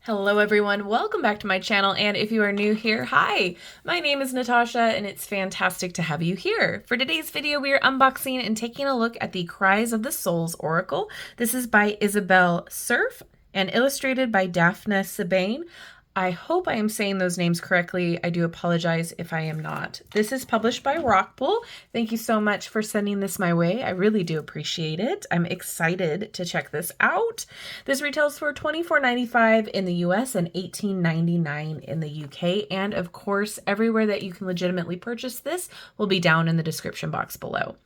Hello everyone, welcome back to my channel, and if you are new here, hi! My name is Natasha and it's fantastic to have you here. For today's video, we are unboxing and taking a look at the Cries of the Souls Oracle. This is by Isabelle Cerf and illustrated by Daphna Sebbane. I hope I am saying those names correctly. I do apologize if I am not. This is published by Rockpool. Thank you so much for sending this my way. I really do appreciate it. I'm excited to check this out. This retails for $24.95 in the US and $18.99 in the UK. And of course, everywhere that you can legitimately purchase this will be down in the description box below.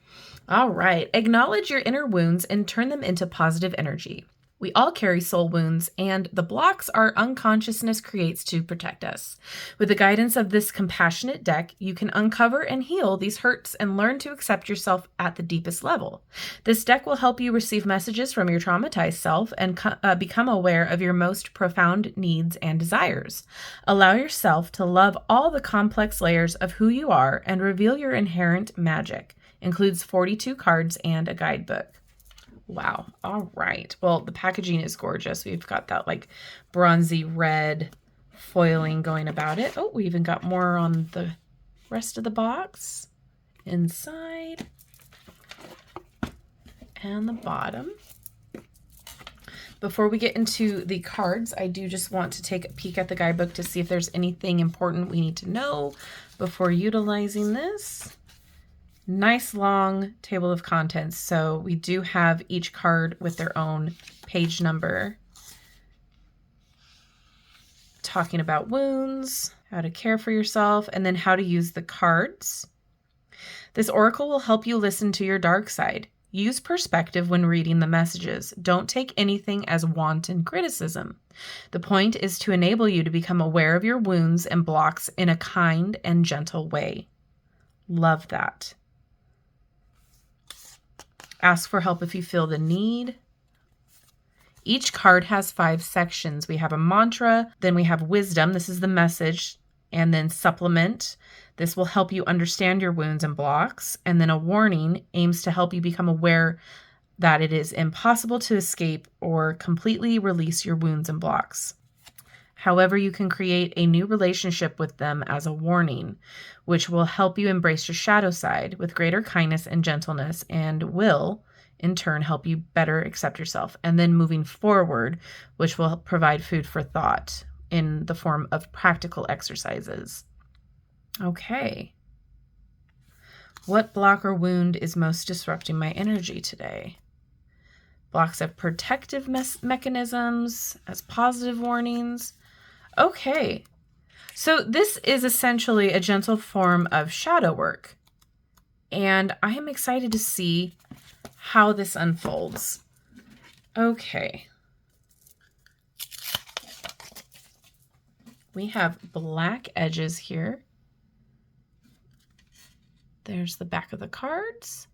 All right, acknowledge your inner wounds and turn them into positive energy. We all carry soul wounds, and the blocks our unconsciousness creates to protect us. With the guidance of this compassionate deck, you can uncover and heal these hurts and learn to accept yourself at the deepest level. This deck will help you receive messages from your traumatized self and become aware of your most profound needs and desires. Allow yourself to love all the complex layers of who you are and reveal your inherent magic. Includes 42 cards and a guidebook. Wow. All right. Well, the packaging is gorgeous. We've got that like bronzy red foiling going about it. Oh, we even got more on the rest of the box inside and the bottom. Before we get into the cards, I do just want to take a peek at the guidebook to see if there's anything important we need to know before utilizing this. Nice long table of contents. So we do have each card with their own page number, talking about wounds, how to care for yourself, and then how to use the cards. This oracle will help you listen to your dark side. Use perspective when reading the messages. Don't take anything as wanton criticism. The point is to enable you to become aware of your wounds and blocks in a kind and gentle way. Love that. Ask for help if you feel the need. Each card has 5 sections. We have a mantra, then we have wisdom. This is the message. And then supplement. This will help you understand your wounds and blocks. And then a warning aims to help you become aware that it is impossible to escape or completely release your wounds and blocks. However, you can create a new relationship with them as a warning, which will help you embrace your shadow side with greater kindness and gentleness, and will, in turn, help you better accept yourself. And then moving forward, which will provide food for thought in the form of practical exercises. Okay. What block or wound is most disrupting my energy today? Blocks of protective mechanisms as positive warnings. Okay, so this is essentially a gentle form of shadow work, and I am excited to see how this unfolds. Okay. We have black edges here. There's the back of the cards.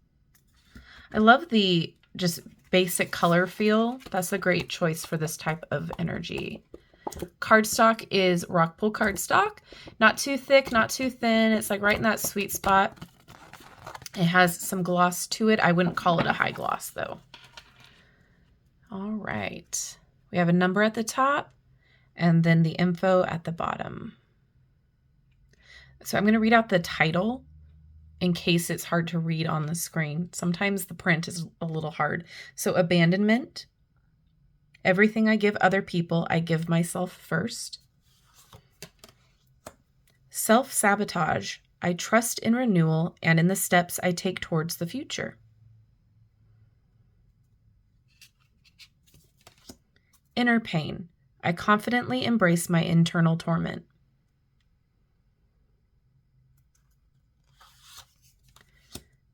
I love the just basic color feel. That's a great choice for this type of energy. Cardstock is Rockpool cardstock. Not too thick, not too thin. It's like right in that sweet spot. It has some gloss to it. I wouldn't call it a high gloss though. All right. We have a number at the top and then the info at the bottom. So I'm going to read out the title in case it's hard to read on the screen. Sometimes the print is a little hard. So abandonment. Everything I give other people, I give myself first. Self-sabotage. I trust in renewal and in the steps I take towards the future. Inner pain. I confidently embrace my internal torment.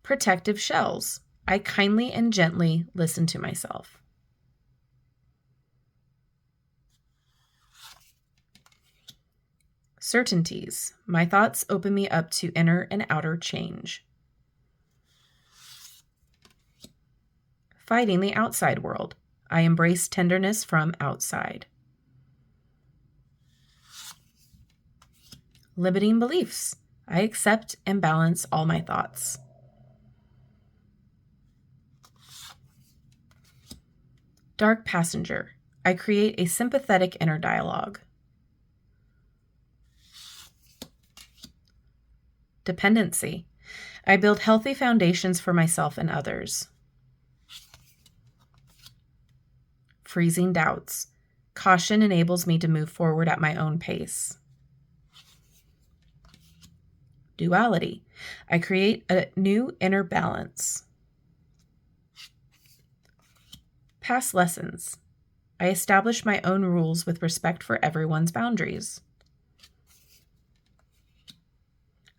Protective shells. I kindly and gently listen to myself. Certainties. My thoughts open me up to inner and outer change. Fighting the outside world. I embrace tenderness from outside. Limiting beliefs. I accept and balance all my thoughts. Dark passenger. I create a sympathetic inner dialogue. Dependency. I build healthy foundations for myself and others. Freezing doubts. Caution enables me to move forward at my own pace. Duality. I create a new inner balance. Past lessons. I establish my own rules with respect for everyone's boundaries.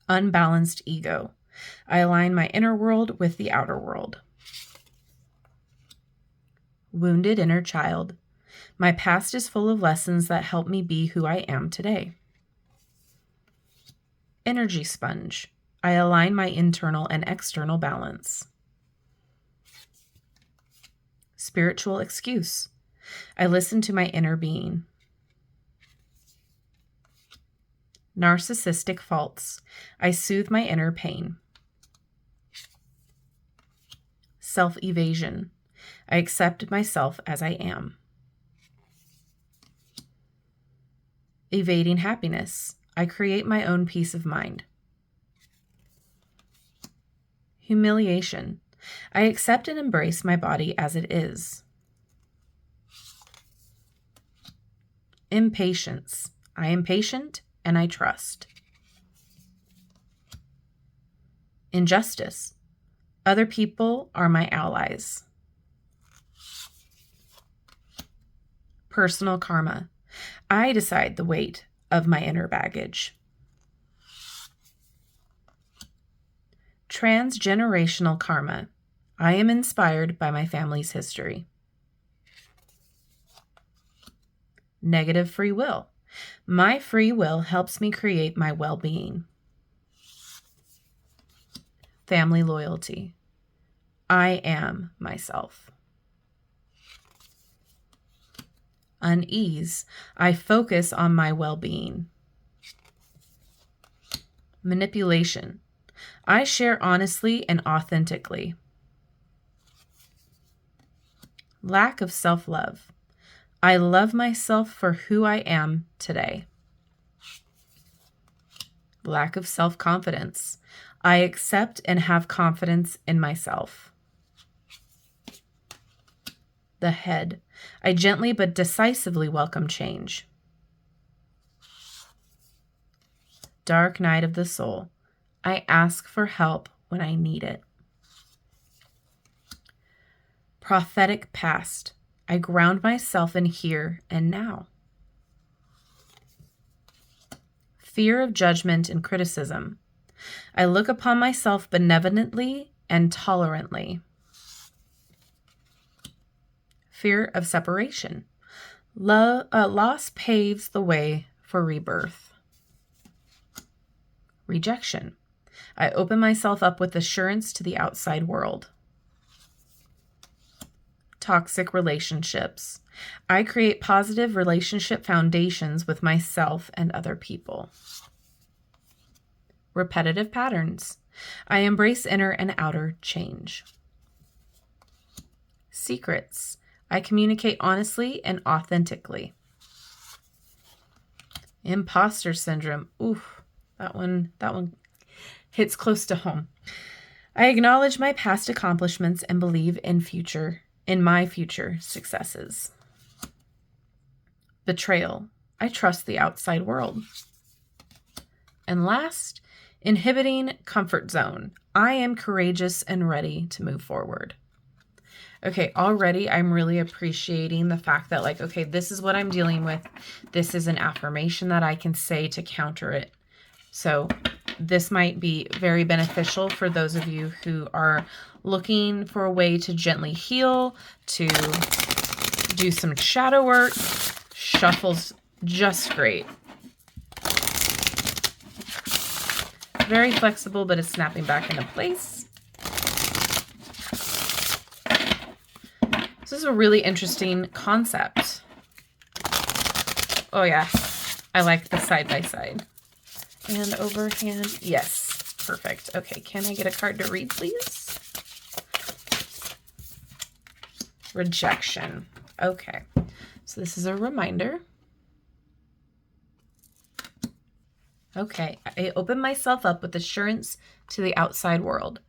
Unbalanced ego. I align my inner world with the outer world. Wounded inner child. My past is full of lessons that help me be who I am today. Energy sponge. I align my internal and external balance. Spiritual excuse. I listen to my inner being. Narcissistic faults. I soothe my inner pain. Self-evasion. I accept myself as I am. Evading happiness. I create my own peace of mind. Humiliation. I accept and embrace my body as it is. Impatience. I am patient and I trust. Injustice. Other people are my allies. Personal karma. I decide the weight of my inner baggage. Transgenerational karma. I am inspired by my family's history. Negative free will. My free will helps me create my well-being. Family loyalty. I am myself. Unease. I focus on my well-being. Manipulation. I share honestly and authentically. Lack of self-love. I love myself for who I am today. Lack of self-confidence. I accept and have confidence in myself. The head. I gently but decisively welcome change. Dark night of the soul. I ask for help when I need it. Prophetic past. I ground myself in here and now. Fear of judgment and criticism. I look upon myself benevolently and tolerantly. Fear of separation. Loss paves the way for rebirth. Rejection. I open myself up with assurance to the outside world. Toxic relationships. I create positive relationship foundations with myself and other people. Repetitive patterns. I embrace inner and outer change. Secrets. I communicate honestly and authentically. Imposter syndrome. Oof, that one hits close to home. I acknowledge my past accomplishments and believe in my future successes. Betrayal. I trust the outside world. And last, inhibiting comfort zone. I am courageous and ready to move forward. Okay, already I'm really appreciating the fact that okay, this is what I'm dealing with. This is an affirmation that I can say to counter it. So this might be very beneficial for those of you who are looking for a way to gently heal, to do some shadow work. Shuffles just great. Very flexible, but it's snapping back into place. This is a really interesting concept. Oh yeah, I like the side-by-side. And overhand, yes, perfect. Okay, can I get a card to read, please? Rejection. Okay, So this is a reminder. Okay, I open myself up with assurance to the outside world.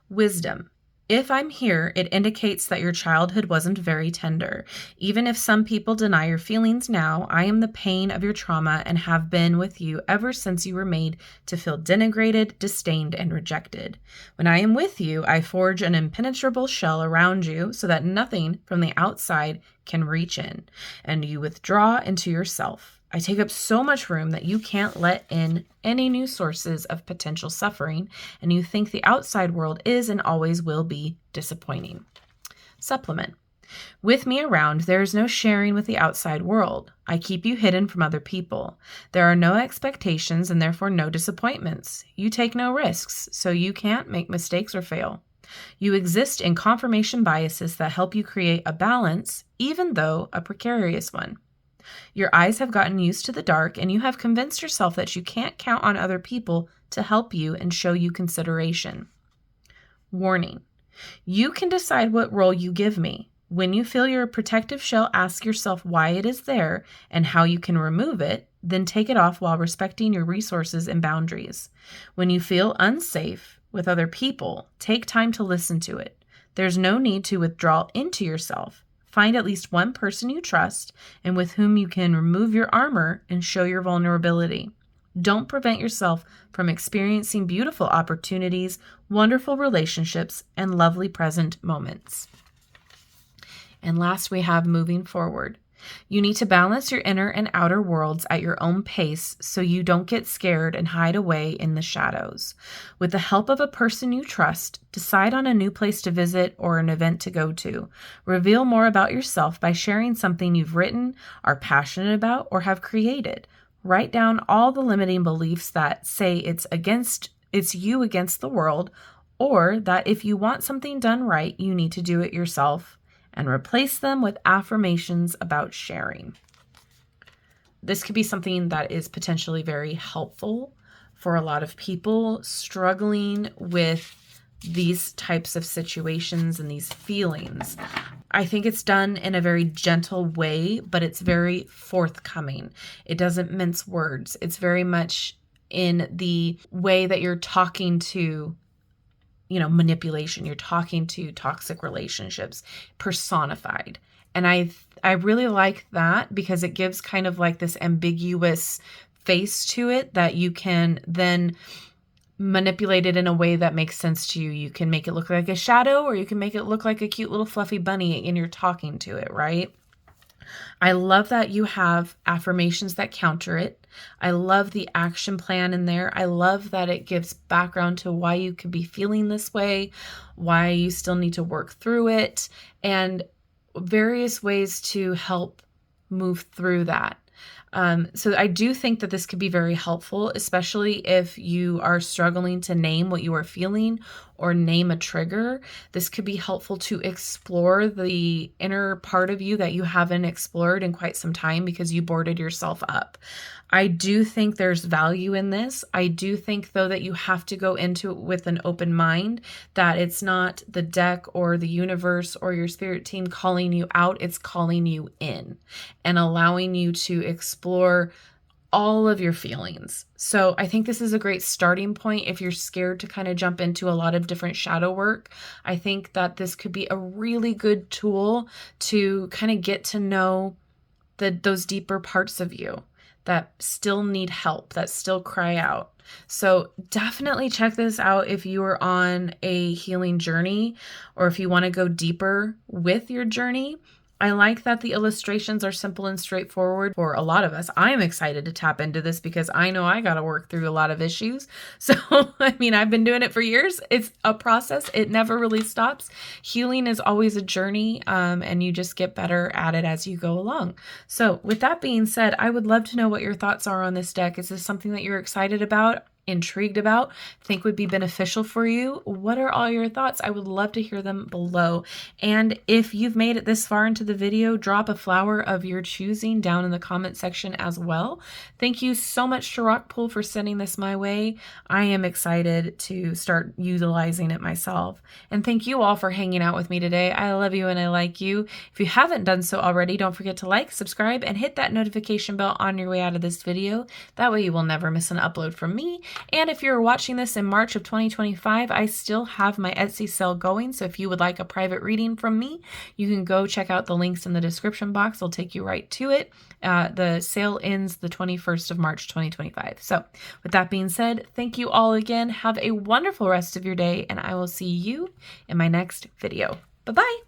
Wisdom. If I'm here, it indicates that your childhood wasn't very tender. Even if some people deny your feelings now, I am the pain of your trauma and have been with you ever since you were made to feel denigrated, disdained, and rejected. When I am with you, I forge an impenetrable shell around you so that nothing from the outside can reach in, and you withdraw into yourself. I take up so much room that you can't let in any new sources of potential suffering, and you think the outside world is and always will be disappointing. Supplement. With me around, there is no sharing with the outside world. I keep you hidden from other people. There are no expectations and therefore no disappointments. You take no risks, so you can't make mistakes or fail. You exist in confirmation biases that help you create a balance, even though a precarious one. Your eyes have gotten used to the dark, and you have convinced yourself that you can't count on other people to help you and show you consideration. Warning. You can decide what role you give me. When you feel your protective shell, ask yourself why it is there and how you can remove it, then take it off while respecting your resources and boundaries. When you feel unsafe with other people, take time to listen to it. There's no need to withdraw into yourself. Find at least one person you trust and with whom you can remove your armor and show your vulnerability. Don't prevent yourself from experiencing beautiful opportunities, wonderful relationships, and lovely present moments. And last, we have moving forward. You need to balance your inner and outer worlds at your own pace so you don't get scared and hide away in the shadows. With the help of a person you trust, decide on a new place to visit or an event to go to. Reveal more about yourself by sharing something you've written, are passionate about, or have created. Write down all the limiting beliefs that say it's you against the world, or that if you want something done right, you need to do it yourself, and replace them with affirmations about sharing. This could be something that is potentially very helpful for a lot of people struggling with these types of situations and these feelings. I think it's done in a very gentle way, but it's very forthcoming. It doesn't mince words. It's very much in the way that you're talking to manipulation. You're talking to toxic relationships personified. And I really like that because it gives kind of like this ambiguous face to it that you can then manipulate it in a way that makes sense to you. You can make it look like a shadow, or you can make it look like a cute little fluffy bunny and you're talking to it, right? I love that you have affirmations that counter it. I love the action plan in there. I love that it gives background to why you could be feeling this way, why you still need to work through it, and various ways to help move through that. So I do think that this could be very helpful, especially if you are struggling to name what you are feeling or name a trigger. This could be helpful to explore the inner part of you that you haven't explored in quite some time because you boarded yourself up. I do think there's value in this. I do think, though, that you have to go into it with an open mind, that it's not the deck or the universe or your spirit team calling you out. It's calling you in and allowing you to explore all of your feelings. So I think this is a great starting point if you're scared to kind of jump into a lot of different shadow work. I think that this could be a really good tool to kind of get to know those deeper parts of you that still need help, that still cry out. So definitely check this out if you are on a healing journey or if you want to go deeper with your journey. I like that the illustrations are simple and straightforward for a lot of us. I'm excited to tap into this because I know I got to work through a lot of issues. So, I've been doing it for years. It's a process. It never really stops. Healing is always a journey, and you just get better at it as you go along. So with that being said, I would love to know what your thoughts are on this deck. Is this something that you're excited about? intrigued about, think would be beneficial for you? What are all your thoughts? I would love to hear them below. And if you've made it this far into the video, drop a flower of your choosing down in the comment section as well. Thank you so much to Rockpool for sending this my way. I am excited to start utilizing it myself. And thank you all for hanging out with me today. I love you and I like you. If you haven't done so already, don't forget to like, subscribe, and hit that notification bell on your way out of this video. That way you will never miss an upload from me. And if you're watching this in March of 2025, I still have my Etsy sale going. So if you would like a private reading from me, you can go check out the links in the description box. I'll take you right to it. The sale ends the 21st of March, 2025. So with that being said, thank you all again. Have a wonderful rest of your day, and I will see you in my next video. Bye-bye.